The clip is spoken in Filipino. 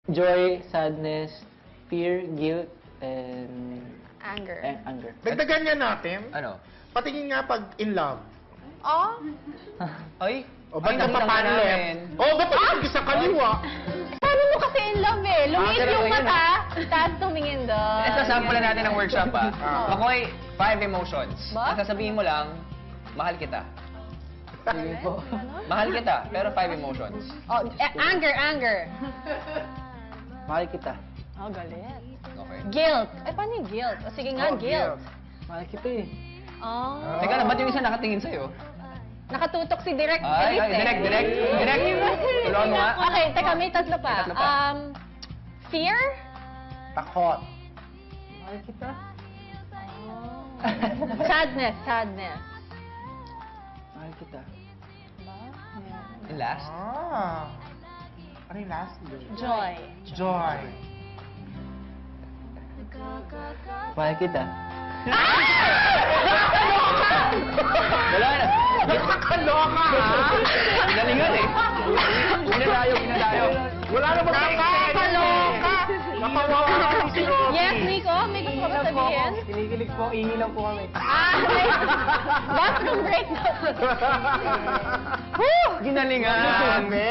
Joy, sadness, fear, guilt, and Anger. anger. Dagdagan niya natin. Ano? Patingin nga pag in love. Oh? Ay! O ba't Ay, ang nabilang papanlep? namin. O ba't patingin sa kaliwa? Sabi mo kasi in love eh. Lumiit pero yung yun mata, tapos tumingin doon. Ito, sample natin ng workshop, Ah. Makoy, 5 emotions. Ba? Ang sasabihin mo lang, mahal kita. Sige po. Mahal kita, pero 5 emotions. Oh, anger. Mahal kita. Oh, galit. Okay. Guilt. Ay, paano yung guilt? O, sige nga, Oh, guilt. Mahal kita eh. Oh. Teka lang, ba't yung isa nakatingin sa'yo? Nakatutok si Direk. Ay, direct. Tulungan mo nga. Okay, teka, may tatlo pa. May tatlo pa. Fear? Takot. Mahal kita. Sadness. Mahal kita. Yung last? Ano yung last? Joy. Joy. Mahal kita. Wala na. Nakakaloka, ha? Galingan eh. Pinadayo. Wala na nakakaloka. Napawawa si Rocky. Yes, Nico? May gusto ka ba sabihin? Kinikilig po, ihi lang po kami. Bathroom break. Ginalingan. Dami.